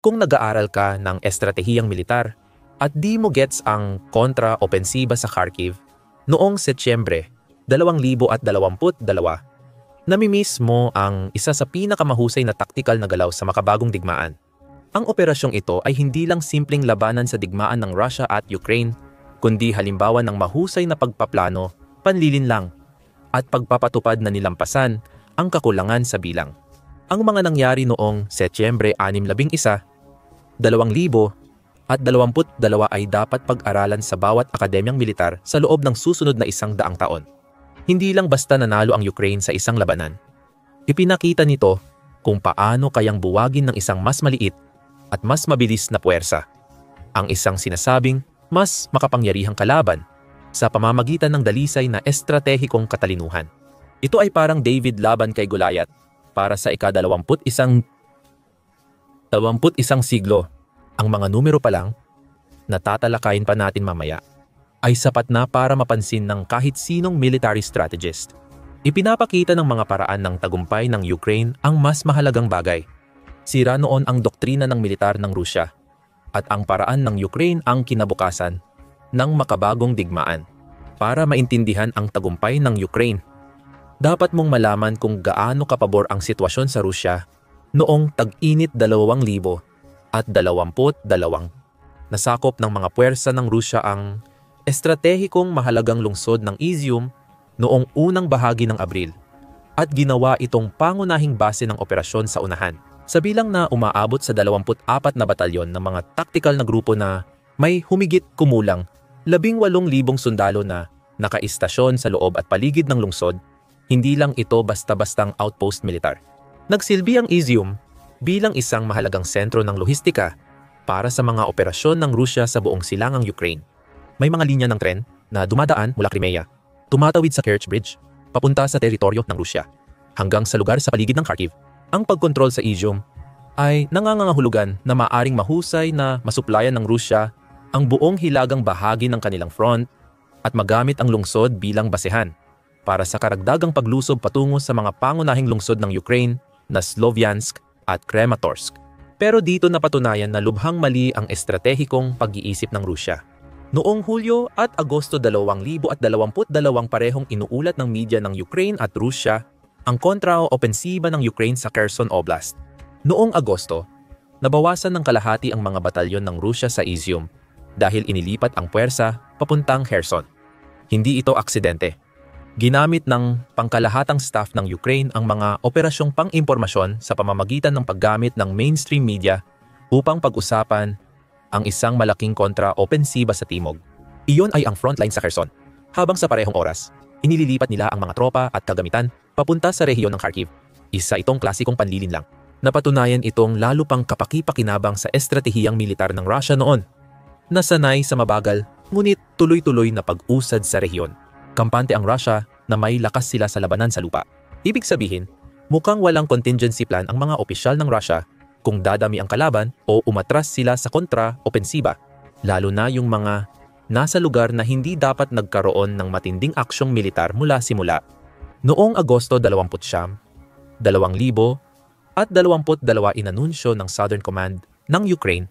Kung nag-aaral ka ng estratehiyang militar at di mo gets ang kontra-opensiba sa Kharkiv noong Setyembre 2022, namimiss mo ang isa sa pinakamahusay na taktikal na galaw sa makabagong digmaan. Ang operasyong ito ay hindi lang simpleng labanan sa digmaan ng Russia at Ukraine, kundi halimbawa ng mahusay na pagpaplano, panlilinlang, at pagpapatupad na nilampasan ang kakulangan sa bilang. Ang mga nangyari noong Setyembre 16, 2022 ay dapat pag-aralan sa bawat akademyang militar sa loob ng susunod na 100 taon. Hindi lang basta nanalo ang Ukraine sa isang labanan. Ipinakita nito kung paano kayang buwagin ng isang mas maliit at mas mabilis na puwersa ang isang sinasabing mas makapangyarihang kalaban sa pamamagitan ng dalisay na estratehikong katalinuhan. Ito ay parang David laban kay Goliath para sa ika-21 siglo. Ang mga numero pa lang, na tatalakayin pa natin mamaya, ay sapat na para mapansin ng kahit sinong military strategist. Ipinapakita ng mga paraan ng tagumpay ng Ukraine ang mas mahalagang bagay. Sira noon ang doktrina ng militar ng Rusya at ang paraan ng Ukraine ang kinabukasan ng makabagong digmaan. Para maintindihan ang tagumpay ng Ukraine, dapat mong malaman kung gaano kapabor ang sitwasyon sa Rusya noong tag-init 2022. Nasakop ng mga puwersa ng Rusya ang estratehikong mahalagang lungsod ng Izium noong unang bahagi ng Abril at ginawa itong pangunahing base ng operasyon sa unahan. Sa bilang na umaabot sa 24 na batalyon ng mga taktikal na grupo na may humigit kumulang 18,000 sundalo na nakaistasyon sa loob at paligid ng lungsod, hindi lang ito basta-bastang outpost militar. Nagsilbi ang Izium bilang isang mahalagang sentro ng lohistika para sa mga operasyon ng Rusya sa buong silangang Ukraine. May mga linya ng tren na dumadaan mula Crimea, tumatawid sa Kerch Bridge, papunta sa teritoryo ng Rusya, hanggang sa lugar sa paligid ng Kharkiv. Ang pagkontrol sa Izium ay nangangahulugan na maaring mahusay na masuplayan ng Rusya ang buong hilagang bahagi ng kanilang front at magamit ang lungsod bilang basehan para sa karagdagang paglusob patungo sa mga pangunahing lungsod ng Ukraine na Sloviansk at Kramatorsk. Pero dito napatunayan na lubhang mali ang estratehikong pag-iisip ng Rusya. Noong Hulyo at Agosto 2022 parehong inuulat ng media ng Ukraine at Rusya ang kontra-opensiba ng Ukraine sa Kherson Oblast. Noong Agosto, nabawasan ng kalahati ang mga batalyon ng Rusya sa Izium dahil inilipat ang puwersa papuntang Kherson. Hindi ito aksidente. Ginamit ng pangkalahatang staff ng Ukraine ang mga operasyong pang-impormasyon sa pamamagitan ng paggamit ng mainstream media upang pag-usapan ang isang malaking kontra-opensiba sa timog. Iyon ay ang frontline sa Kherson. Habang sa parehong oras, inililipat nila ang mga tropa at kagamitan papunta sa rehiyon ng Kharkiv. Isa itong klasikong panlilinlang. Napatunayan itong lalo pang kapaki-pakinabang sa estratehiyang militar ng Russia noon. Nasanay sa mabagal, ngunit tuloy-tuloy na pag-usad sa rehiyon. Kampante ang Russia na may lakas sila sa labanan sa lupa. Ibig sabihin, mukhang walang contingency plan ang mga opisyal ng Russia kung dadami ang kalaban o umatras sila sa kontra-opensiba, lalo na yung mga nasa lugar na hindi dapat nagkaroon ng matinding aksyong militar mula simula. Noong Agosto 2022 inanunsyo ng Southern Command ng Ukraine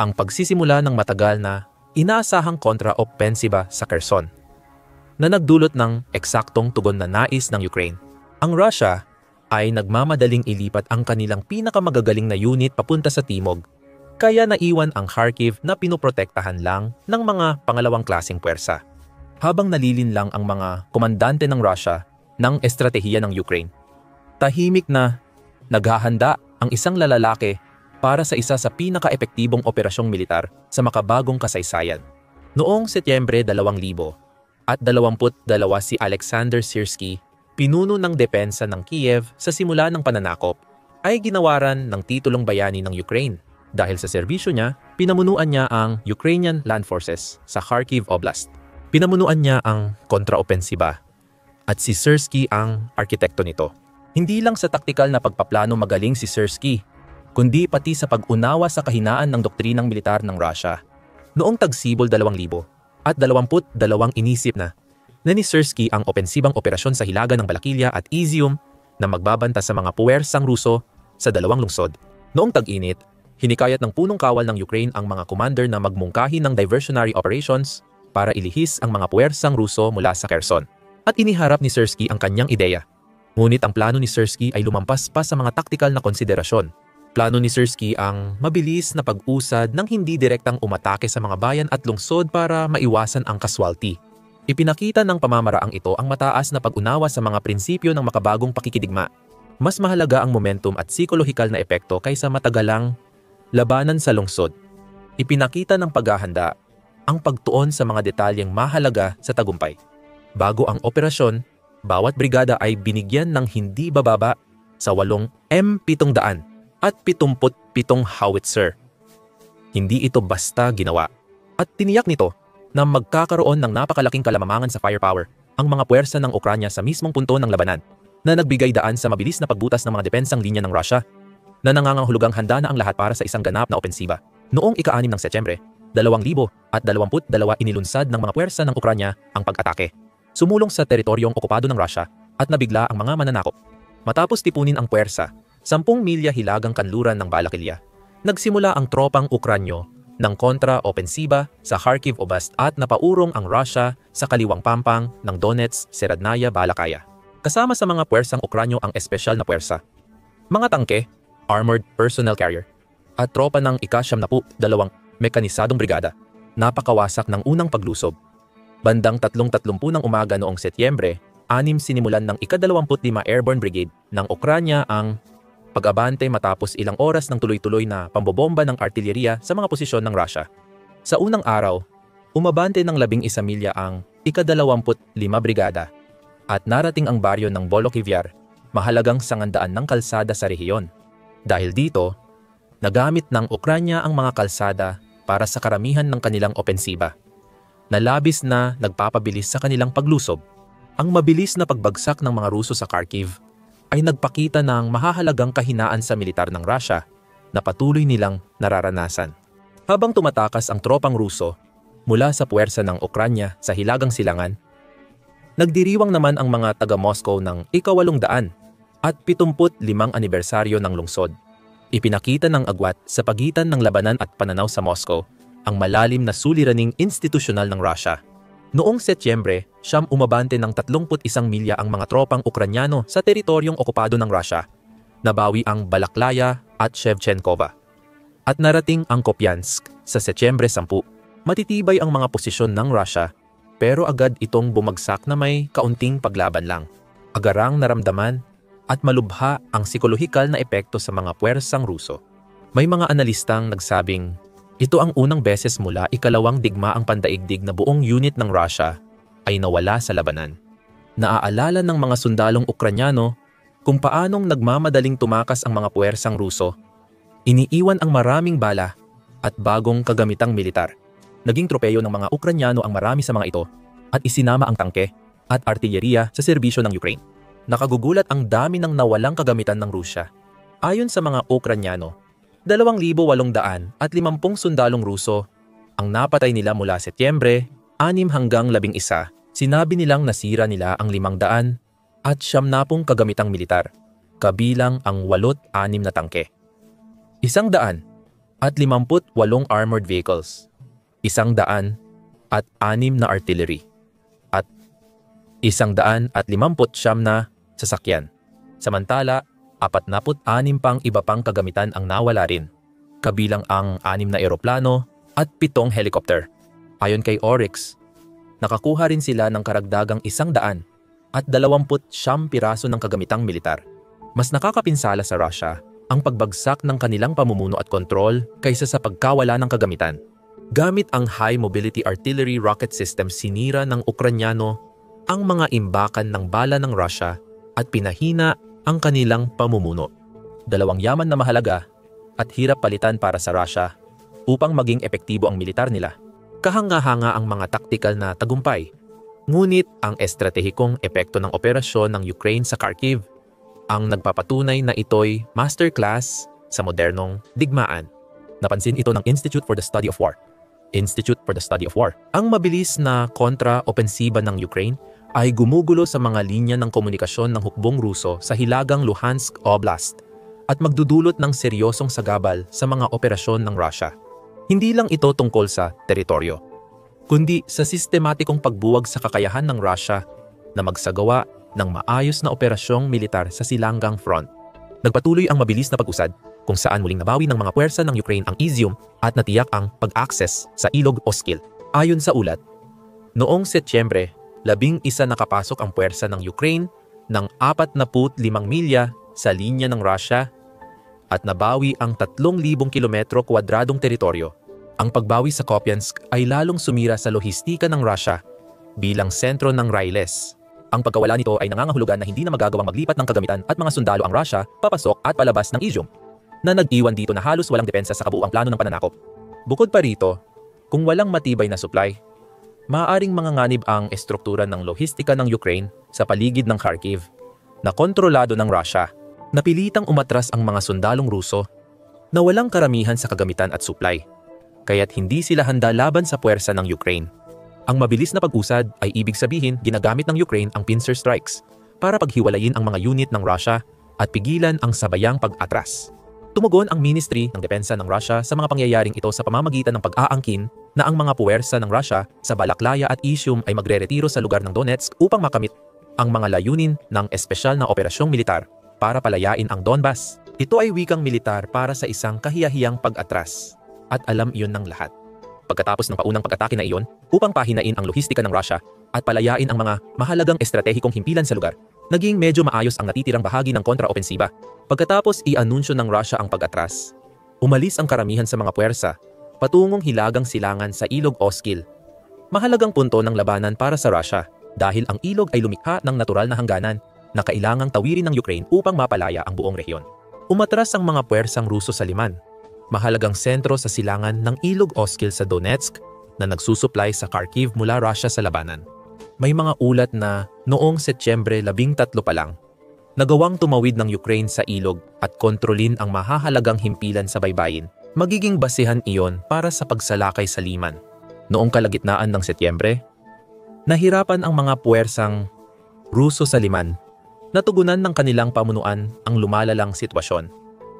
ang pagsisimula ng matagal na inaasahang kontra-opensiba sa Kherson na nagdulot ng eksaktong tugon na nais ng Ukraine. Ang Russia ay nagmamadaling ilipat ang kanilang pinakamagagaling na unit papunta sa timog, kaya naiwan ang Kharkiv na pinoprotektahan lang ng mga pangalawang klaseng puwersa. Habang nalilinlang ang mga komandante ng Russia ng estratehiya ng Ukraine, tahimik na naghahanda ang isang lalaki para sa isa sa pinaka-epektibong operasyong militar sa makabagong kasaysayan. Noong Setyembre 2022 si Alexander Syrskyi, pinuno ng depensa ng Kiev sa simula ng pananakop, ay ginawaran ng titulong bayani ng Ukraine. Dahil sa serbisyo niya, pinamunuan niya ang Ukrainian Land Forces sa Kharkiv Oblast. Pinamunuan niya ang kontraopensiba at si Syrskyi ang arkitekto nito. Hindi lang sa taktikal na pagpaplano magaling si Syrskyi, kundi pati sa pag-unawa sa kahinaan ng doktrinang militar ng Russia. Noong tagsibol 2022, inisip na ni Syrskyi ang opensibang operasyon sa hilaga ng Balakilya at Izium na magbabanta sa mga puwersang Ruso sa dalawang lungsod. Noong tag-init, Hinikayat ng punong kawal ng Ukraine ang mga commander na magmungkahi ng diversionary operations para ilihis ang mga puwersang Ruso mula sa Kherson. At iniharap ni Syrskyi ang kanyang ideya. Ngunit ang plano ni Syrskyi ay lumampas pa sa mga taktikal na konsiderasyon. Plano ni Syrskyi ang mabilis na pag-usad ng hindi direktang umatake sa mga bayan at lungsod para maiwasan ang casualty. Ipinakita ng pamamaraang ito ang mataas na pag-unawa sa mga prinsipyo ng makabagong pakikidigma. Mas mahalaga ang momentum at psikolohikal na epekto kaysa matagalang labanan sa lungsod. Ipinakita ng paghahanda ang pagtuon sa mga detalyeng mahalaga sa tagumpay. Bago ang operasyon, bawat brigada ay binigyan ng hindi bababa sa 8 M700 at 77 howitzer. Hindi ito basta ginawa. At tiniyak nito na magkakaroon ng napakalaking kalamamangan sa firepower ang mga puwersa ng Ukranya sa mismong punto ng labanan, na nagbigay daan sa mabilis na pagbutas ng mga depensang linya ng Russia, na nangangahulugang handa na ang lahat para sa isang ganap na opensiba. Noong ika-6 ng Setyembre, 2022 inilunsad ng mga puwersa ng Ukranya ang pag-atake. Sumulong sa teritoryong okupado ng Russia at nabigla ang mga mananakop. Matapos tipunin ang puwersa, 10 milya hilagang kanluran ng Balakilya, nagsimula ang tropang Ukranyo ng kontra-opensiba sa Kharkiv Oblast at napaurong ang Russia sa kaliwang pampang ng Donetsk, Serednaya, Balakaya. Kasama sa mga puwersang Ukranyo ang espesyal na puwersa, mga tangke, armored personnel carrier, at tropa ng ika-72 mekanisadong brigada. Napakawasak ng unang paglusob. Bandang 3:30 ng umaga noong Setyembre, 6 sinimulan ng ika-25 Airborne Brigade ng Ukranya ang pag-abante matapos ilang oras ng tuloy-tuloy na pambobomba ng artilyeriya sa mga posisyon ng Russia. Sa unang araw, umabante ng 11 milya ang ika-25 Brigada at narating ang baryo ng Bolokivyar, mahalagang sangandaan ng kalsada sa rehiyon. Dahil dito, nagamit ng Ukranya ang mga kalsada para sa karamihan ng kanilang opensiba, na labis na nagpapabilis sa kanilang paglusob. Ang mabilis na pagbagsak ng mga Ruso sa Kharkiv ay nagpakita ng mahahalagang kahinaan sa militar ng Russia na patuloy nilang nararanasan. Habang tumatakas ang tropang Ruso mula sa puwersa ng Ukranya sa Hilagang Silangan, nagdiriwang naman ang mga taga-Moscow ng ika-800 at 75 anibersaryo ng lungsod. Ipinakita ng agwat sa pagitan ng labanan at pananaw sa Moscow ang malalim na suliraning institusyonal ng Russia. Noong Setyembre, umabante ng 31 milya ang mga tropang Ukranyano sa teritoryong okupado ng Russia. Nabawi ang Balaklaya at Shevchenkova. At narating ang Kupiansk sa Setyembre 10. Matitibay ang mga posisyon ng Russia, pero agad itong bumagsak na may kaunting paglaban lang. Agarang naramdaman at malubha ang psikolohikal na epekto sa mga puwersang Ruso. May mga analistang nagsabing, ito ang unang beses mula ikalawang digmaang pandaigdig na buong unit ng Russia ay nawala sa labanan. Naaalala ng mga sundalong Ukranyano kung paanong nagmamadaling tumakas ang mga puwersang Ruso. Iniiwan ang maraming bala at bagong kagamitang militar. Naging tropeyo ng mga Ukranyano ang marami sa mga ito at isinama ang tangke at artilyeriya sa serbisyo ng Ukraine. Nakagugulat ang dami ng nawalang kagamitan ng Rusya. Ayon sa mga Ukranyano, 2,850 sundalong Ruso ang napatay nila mula Setyembre 6 hanggang 11. Sinabi nilang nasira nila ang 500 at 70 kagamitang militar, kabilang ang 86 na tangke, 100 at 58 armored vehicles, 100 at 6 na artillery, at 159 na sasakyan. Samantala, 46 pang iba pang kagamitan ang nawala rin, kabilang ang 6 na eroplano at 7 helicopter. Ayon kay Oryx, nakakuha rin sila ng karagdagang 100 at 29 piraso ng kagamitang militar. Mas nakakapinsala sa Russia ang pagbagsak ng kanilang pamumuno at kontrol kaysa sa pagkawala ng kagamitan. Gamit ang high mobility artillery rocket system, sinira ng Ukranyano ang mga imbakan ng bala ng Russia at pinahina ang kanilang pamumuno. Dalawang yaman na mahalaga at hirap palitan para sa Russia upang maging epektibo ang militar nila. Kahanga-hanga ang mga taktikal na tagumpay. Ngunit ang estratehikong epekto ng operasyon ng Ukraine sa Kharkiv ang nagpapatunay na ito'y masterclass sa modernong digmaan. Napansin ito ng Institute for the Study of War. Ang mabilis na kontra-opensiba ng Ukraine ay gumugulo sa mga linya ng komunikasyon ng hukbong Ruso sa Hilagang Luhansk Oblast at magdudulot ng seryosong sagabal sa mga operasyon ng Russia. Hindi lang ito tungkol sa teritoryo, kundi sa sistematikong pagbuwag sa kakayahan ng Russia na magsagawa ng maayos na operasyong militar sa Silanggang Front. Nagpatuloy ang mabilis na pag-usad kung saan muling nabawi ng mga puwersa ng Ukraine ang Izium at natiyak ang pag-access sa Ilog Oskil. Ayon sa ulat, noong Setyembre, 11 nakapasok ang puwersa ng Ukraine ng 45 milya sa linya ng Russia at nabawi ang 3,000 kilometro kwadradong teritoryo. Ang pagbawi sa Kupiansk ay lalong sumira sa lohistika ng Russia bilang sentro ng Ryles. Ang pagkawala nito ay nangangahulugan na hindi na magagawang maglipat ng kagamitan at mga sundalo ang Russia papasok at palabas ng Izium, na nag-iwan dito na halos walang depensa sa kabuuang plano ng pananakop. Bukod pa rito, kung walang matibay na supply, maaaring manganganib ang estruktura ng lohistika ng Ukraine sa paligid ng Kharkiv na kontrolado ng Russia. Napilitang umatras ang mga sundalong Ruso na walang karamihan sa kagamitan at supply, kaya't hindi sila handa laban sa puwersa ng Ukraine. Ang mabilis na pag-usad ay ibig sabihin ginagamit ng Ukraine ang pincer strikes para paghiwalayin ang mga unit ng Russia at pigilan ang sabayang pag-atras. Tumugon ang Ministry ng Depensa ng Russia sa mga pangyayaring ito sa pamamagitan ng pag-aangkin na ang mga puwersa ng Russia sa Balaklaya at Izium ay magre-retiro sa lugar ng Donetsk upang makamit ang mga layunin ng espesyal na operasyong militar para palayain ang Donbas. Ito ay wikang militar para sa isang kahiyahiyang pag-atras at alam iyon ng lahat. Pagkatapos ng paunang pag-atake na iyon upang pahinain ang lohistika ng Russia at palayain ang mga mahalagang estratehikong himpilan sa lugar, naging medyo maayos ang natitirang bahagi ng kontraopensiba. Pagkatapos i-anunsyo ng Russia ang pag-atras, umalis ang karamihan sa mga puwersa patungong hilagang silangan sa Ilog Oskil. Mahalagang punto ng labanan para sa Russia dahil ang ilog ay lumikha ng natural na hangganan na kailangang tawirin ng Ukraine upang mapalaya ang buong rehiyon. Umatras ang mga puwersang Ruso sa Liman, mahalagang sentro sa silangan ng Ilog Oskil sa Donetsk na nagsusupply sa Kharkiv mula Russia sa labanan. May mga ulat na noong Setyembre 13 pa lang, nagawang tumawid ng Ukraine sa ilog at kontrolin ang mahahalagang himpilan sa baybayin. Magiging basehan iyon para sa pagsalakay sa Liman. Noong kalagitnaan ng Setyembre, nahirapan ang mga puwersang Ruso sa Liman na tugunan ng kanilang pamunuan ang lumalalang sitwasyon.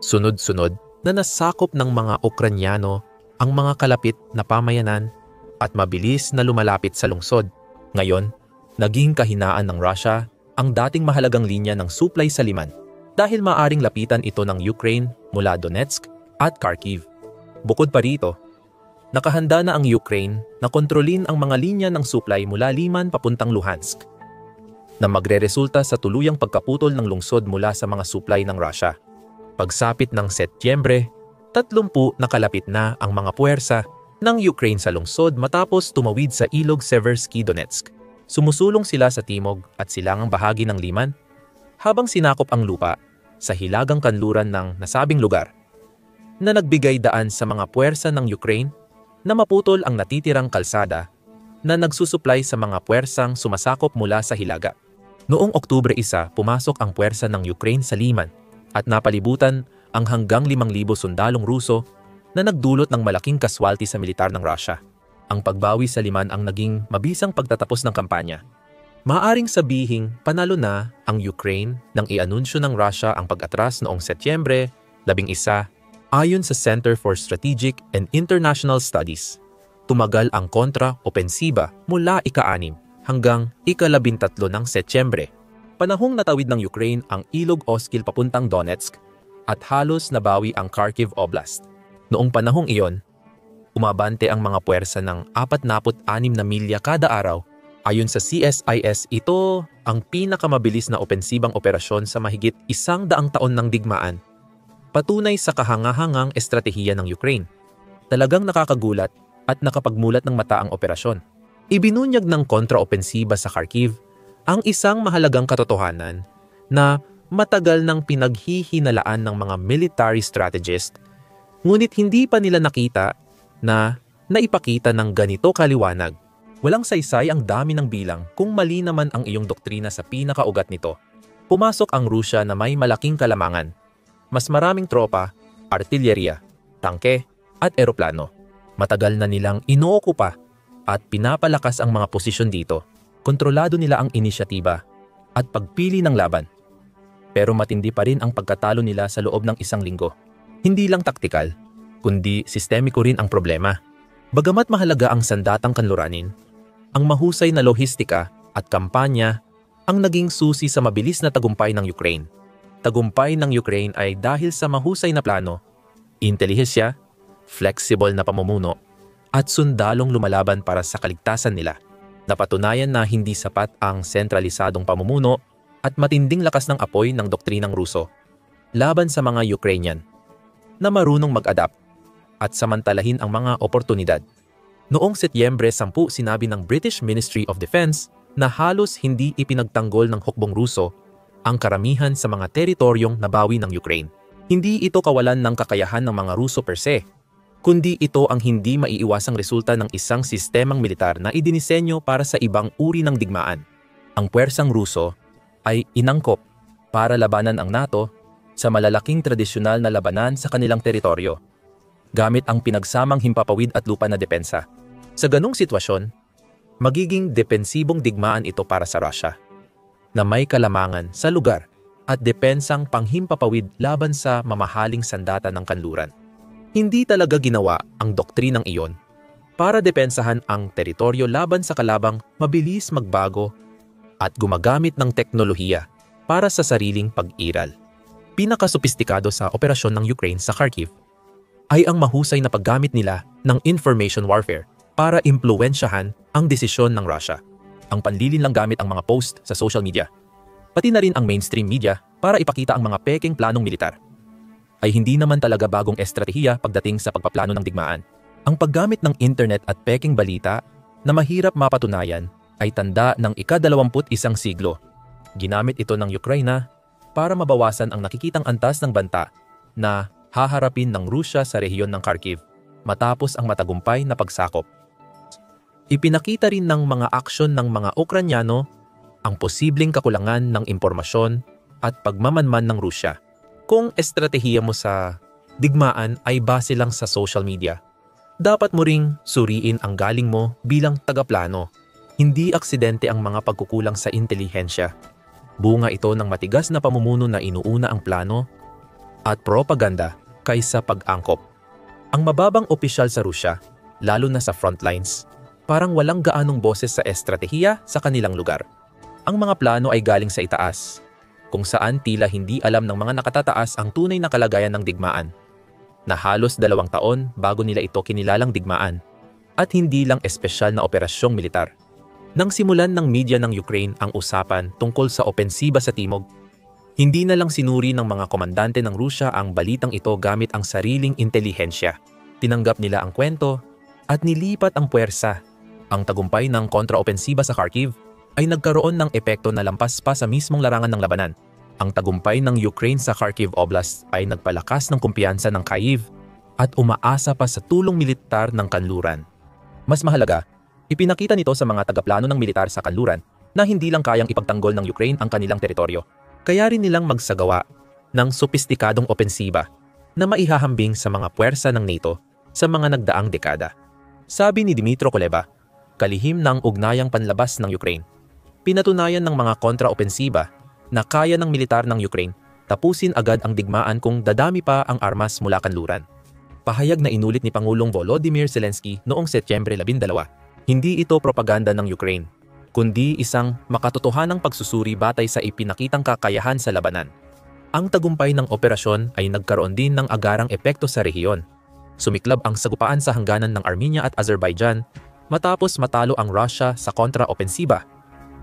Sunod-sunod na nasakop ng mga Ukranyano ang mga kalapit na pamayanan at mabilis na lumalapit sa lungsod. Ngayon, naging kahinaan ng Russia ang dating mahalagang linya ng supply sa Liman dahil maaring lapitan ito ng Ukraine mula Donetsk at Kharkiv. Bukod pa rito, nakahanda na ang Ukraine na kontrolin ang mga linya ng supply mula Liman papuntang Luhansk na magreresulta sa tuluyang pagkaputol ng lungsod mula sa mga supply ng Russia. Pagsapit ng Setyembre, 30 na kalapit na ang mga puwersa ng Ukraine sa lungsod matapos tumawid sa Ilog Seversky Donetsk. Sumusulong sila sa timog at silangang bahagi ng Liman habang sinakop ang lupa sa hilagang kanluran ng nasabing lugar na nagbigay daan sa mga puwersa ng Ukraine na maputol ang natitirang kalsada na nagsusuplay sa mga puwersang sumasakop mula sa hilaga. Noong Oktubre 1, pumasok ang puwersa ng Ukraine sa Liman at napalibutan ang hanggang 5,000 sundalong Ruso na nagdulot ng malaking kaswalti sa militar ng Russia. Ang pagbawi sa Liman ang naging mabisang pagtatapos ng kampanya. Maaring sabihing panalo na ang Ukraine nang i-anunsyo ng Russia ang pag-atras noong Setyembre 11. Ayon sa Center for Strategic and International Studies, tumagal ang kontra-opensiba mula ika-6 hanggang ika-13 ng Setyembre. Panahong natawid ng Ukraine ang Ilog Oskil papuntang Donetsk at halos nabawi ang Kharkiv Oblast. Noong panahong iyon, umabante ang mga puwersa ng 46 na milya kada araw. Ayon sa CSIS, ito ang pinakamabilis na opensibang operasyon sa mahigit 100 taon ng digmaan. Patunay sa kahangahangang estratehiya ng Ukraine. Talagang nakakagulat at nakapagmulat ng mata ang operasyon. Ibinunyag ng kontraopensiba sa Kharkiv ang isang mahalagang katotohanan na matagal nang pinaghihinalaan ng mga military strategist, ngunit hindi pa nila nakita na naipakita ng ganito kaliwanag. Walang saysay ang dami ng bilang kung mali naman ang iyong doktrina sa pinakaugat nito. Pumasok ang Rusya na may malaking kalamangan, mas maraming tropa, artilyerya, tangke at eroplano. Matagal na nilang inookupa at pinapalakas ang mga posisyon dito. Kontrolado nila ang inisyatiba at pagpili ng laban. Pero matindi pa rin ang pagkatalo nila sa loob ng isang linggo. Hindi lang taktikal, kundi sistemiko rin ang problema. Bagamat mahalaga ang sandatang kanluranin, ang mahusay na lohistika at kampanya ang naging susi sa mabilis na tagumpay ng Ukraine. Tagumpay ng Ukraine ay dahil sa mahusay na plano, intelihensya, flexible na pamumuno, at sundalong lumalaban para sa kaligtasan nila. Napatunayan na hindi sapat ang sentralisadong pamumuno at matinding lakas ng apoy ng doktrinang Ruso laban sa mga Ukrainian na marunong mag-adapt at samantalahin ang mga oportunidad. Noong Setyembre 10 sinabi ng British Ministry of Defense na halos hindi ipinagtanggol ng hukbong Ruso ang karamihan sa mga teritoryong nabawi ng Ukraine. Hindi ito kawalan ng kakayahan ng mga Ruso per se, kundi ito ang hindi maiiwasang resulta ng isang sistemang militar na idinisenyo para sa ibang uri ng digmaan. Ang puwersang Ruso ay inangkop para labanan ang NATO sa malalaking tradisyonal na labanan sa kanilang teritoryo, gamit ang pinagsamang himpapawid at lupa na depensa. Sa ganong sitwasyon, magiging depensibong digmaan ito para sa Russia, na may kalamangan sa lugar at depensang panghimpapawid laban sa mamahaling sandata ng kanluran. Hindi talaga ginawa ang doktrinang iyon para depensahan ang teritoryo laban sa kalabang mabilis magbago at gumagamit ng teknolohiya para sa sariling pag-iral. Pinakasopistikado sa operasyon ng Ukraine sa Kharkiv ay ang mahusay na paggamit nila ng information warfare para impluwensyahan ang desisyon ng Russia. Ang panlilin lang gamit ang mga post sa social media, pati na rin ang mainstream media para ipakita ang mga peking planong militar, ay hindi naman talaga bagong estratehiya pagdating sa pagpaplano ng digmaan. Ang paggamit ng internet at peking balita na mahirap mapatunayan ay tanda ng ika-21 siglo. Ginamit ito ng Ukraine para mabawasan ang nakikitang antas ng banta na haharapin ng Rusya sa rehiyon ng Kharkiv matapos ang matagumpay na pagsakop. Ipinakita rin ng mga aksyon ng mga Ukrainyano ang posibleng kakulangan ng impormasyon at pagmamanman ng Rusya. Kung estratehiya mo sa digmaan ay base lang sa social media, dapat mo ring suriin ang galing mo bilang tagaplano. Hindi aksidente ang mga pagkukulang sa intelihensya. Bunga ito ng matigas na pamumuno na inuuna ang plano at propaganda kaysa pag-angkop. Ang mababang opisyal sa Rusya, lalo na sa frontlines, parang walang gaanong boses sa estratehiya sa kanilang lugar. Ang mga plano ay galing sa itaas, kung saan tila hindi alam ng mga nakatataas ang tunay na kalagayan ng digmaan, na halos 2 taon bago nila ito kinilalang digmaan, at hindi lang espesyal na operasyong militar. Nang simulan ng media ng Ukraine ang usapan tungkol sa opensiba sa Timog, hindi na lang sinuri ng mga komandante ng Rusya ang balitang ito gamit ang sariling intelihensya. Tinanggap nila ang kwento at nilipat ang puwersa. Ang tagumpay ng kontraopensiba sa Kharkiv ay nagkaroon ng epekto na lampas pa sa mismong larangan ng labanan. Ang tagumpay ng Ukraine sa Kharkiv Oblast ay nagpalakas ng kumpiyansa ng Kyiv at umaasa pa sa tulong militar ng kanluran. Mas mahalaga, ipinakita nito sa mga tagaplano ng militar sa kanluran na hindi lang kayang ipagtanggol ng Ukraine ang kanilang teritoryo. Kaya rin nilang magsagawa ng sopistikadong opensiba na maihahambing sa mga puwersa ng NATO sa mga nagdaang dekada. Sabi ni Dmytro Kuleba, kalihim ng ugnayang panlabas ng Ukraine, pinatunayan ng mga kontraopensiba na kaya ng militar ng Ukraine tapusin agad ang digmaan kung dadami pa ang armas mula kanluran. Pahayag na inulit ni Pangulong Volodymyr Zelensky noong Setyembre 12. Hindi ito propaganda ng Ukraine, kundi isang makatotohanang pagsusuri batay sa ipinakitang kakayahan sa labanan. Ang tagumpay ng operasyon ay nagkaroon din ng agarang epekto sa rehiyon. Sumiklab ang sagupaan sa hangganan ng Armenia at Azerbaijan matapos matalo ang Russia sa kontra-opensiba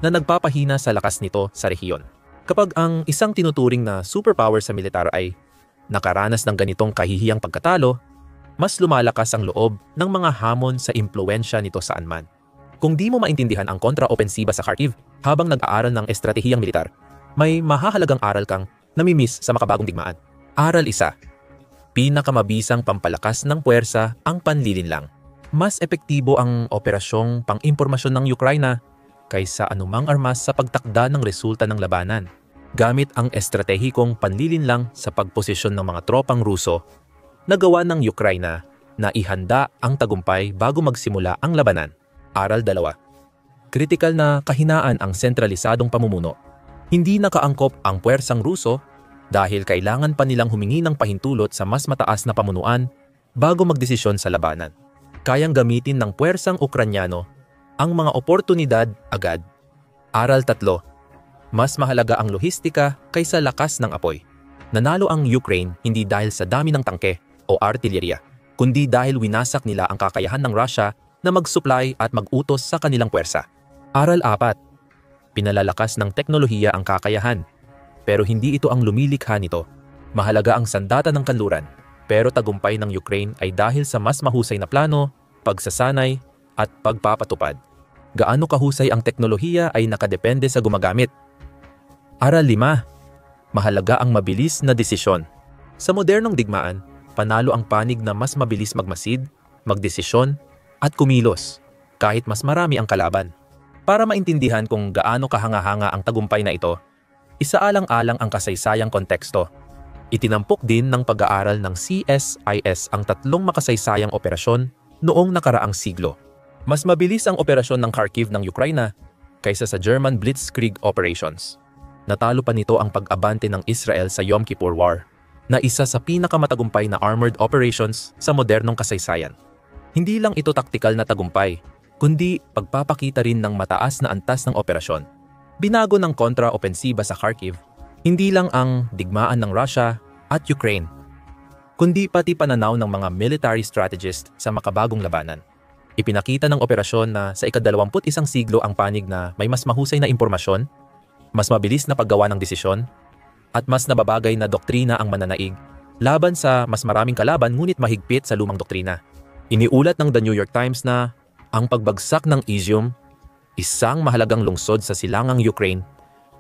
na nagpapahina sa lakas nito sa rehiyon. Kapag ang isang tinuturing na superpower sa militar ay nakaranas ng ganitong kahihiyang pagkatalo, mas lumalakas ang loob ng mga hamon sa impluwensya nito saan man. Kung di mo maintindihan ang kontra-opensiba sa Kharkiv habang nag-aaral ng estratehiyang militar, may mahahalagang aral kang namimiss sa makabagong digmaan. Aral 1. Pinakamabisang pampalakas ng puwersa ang panlilinlang. Mas epektibo ang operasyong pang-impormasyon ng Ukraine kaysa anumang armas sa pagtakda ng resulta ng labanan. Gamit ang estratehikong panlilinlang sa pagposisyon ng mga tropang Ruso, nagawa ng Ukraine na ihanda ang tagumpay bago magsimula ang labanan. Aral 2. Kritikal na kahinaan ang sentralisadong pamumuno. Hindi nakaangkop ang puwersang Ruso dahil kailangan pa nilang humingi ng pahintulot sa mas mataas na pamunuan bago magdesisyon sa labanan. Kayang gamitin ng puwersang Ukranyano ang mga oportunidad agad. Aral 3. Mas mahalaga ang lohistika kaysa lakas ng apoy. Nanalo ang Ukraine hindi dahil sa dami ng tangke o artilerya, kundi dahil winasak nila ang kakayahan ng Russia na mag-supply at mag-utos sa kanilang puwersa. Aral 4. Pinalalakas ng teknolohiya ang kakayahan, pero hindi ito ang lumilikha nito. Mahalaga ang sandata ng kanluran, pero tagumpay ng Ukraine ay dahil sa mas mahusay na plano, pagsasanay, at pagpapatupad. Gaano kahusay ang teknolohiya ay nakadepende sa gumagamit. Aral 5. Mahalaga ang mabilis na desisyon. Sa modernong digmaan, panalo ang panig na mas mabilis magmasid, magdesisyon, at kumilos, kahit mas marami ang kalaban. Para maintindihan kung gaano kahanga-hanga ang tagumpay na ito, isaalang-alang ang kasaysayang konteksto. Itinampok din ng pag-aaral ng CSIS ang 3 makasaysayang operasyon noong nakaraang siglo. Mas mabilis ang operasyon ng Kharkiv ng Ukraine kaysa sa German Blitzkrieg operations. Natalo pa nito ang pag-abante ng Israel sa Yom Kippur War, na isa sa pinakamatagumpay na armored operations sa modernong kasaysayan. Hindi lang ito taktikal na tagumpay, kundi pagpapakita rin ng mataas na antas ng operasyon. Binago ng kontra-opensiba sa Kharkiv, hindi lang ang digmaan ng Russia at Ukraine, kundi pati pananaw ng mga military strategists sa makabagong labanan. Ipinakita ng operasyon na sa ika-21 siglo ang panig na may mas mahusay na impormasyon, mas mabilis na paggawa ng desisyon, at mas nababagay na doktrina ang mananaig laban sa mas maraming kalaban ngunit mahigpit sa lumang doktrina. Iniulat ng The New York Times na ang pagbagsak ng Izium, isang mahalagang lungsod sa silangang Ukraine,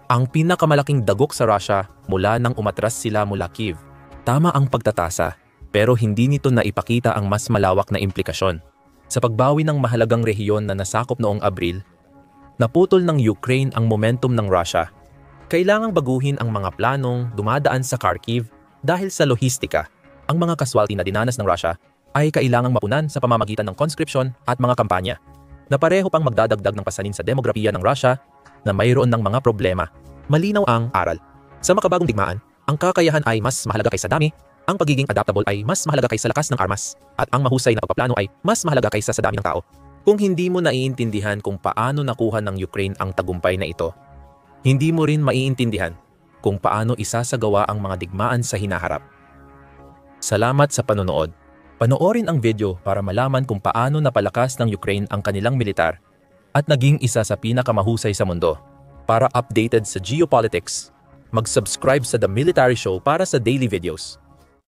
ang pinakamalaking dagok sa Russia mula nang umatras sila mula Kiev. Tama ang pagtatasa, pero hindi nito naipakita ang mas malawak na implikasyon. Sa pagbawi ng mahalagang rehiyon na nasakop noong Abril, naputol ng Ukraine ang momentum ng Russia. Kailangang baguhin ang mga planong dumadaan sa Kharkiv dahil sa lohistika. Ang mga kaswalti na dinanas ng Russia ay kailangang mapunan sa pamamagitan ng conscription at mga kampanya, na pareho pang magdadagdag ng pasanin sa demografiya ng Russia na mayroon ng mga problema. Malinaw ang aral. Sa makabagong digmaan, ang kakayahan ay mas mahalaga kaysa dami, ang pagiging adaptable ay mas mahalaga kaysa lakas ng armas, at ang mahusay na pagpaplano ay mas mahalaga kaysa sa dami ng tao. Kung hindi mo naiintindihan kung paano nakuha ng Ukraine ang tagumpay na ito, hindi mo rin maiintindihan kung paano isasagawa ang mga digmaan sa hinaharap. Salamat sa panonood. Panoorin ang video para malaman kung paano napalakas ng Ukraine ang kanilang militar at naging isa sa pinakamahusay sa mundo. Para updated sa geopolitics, mag-subscribe sa The Military Show para sa daily videos.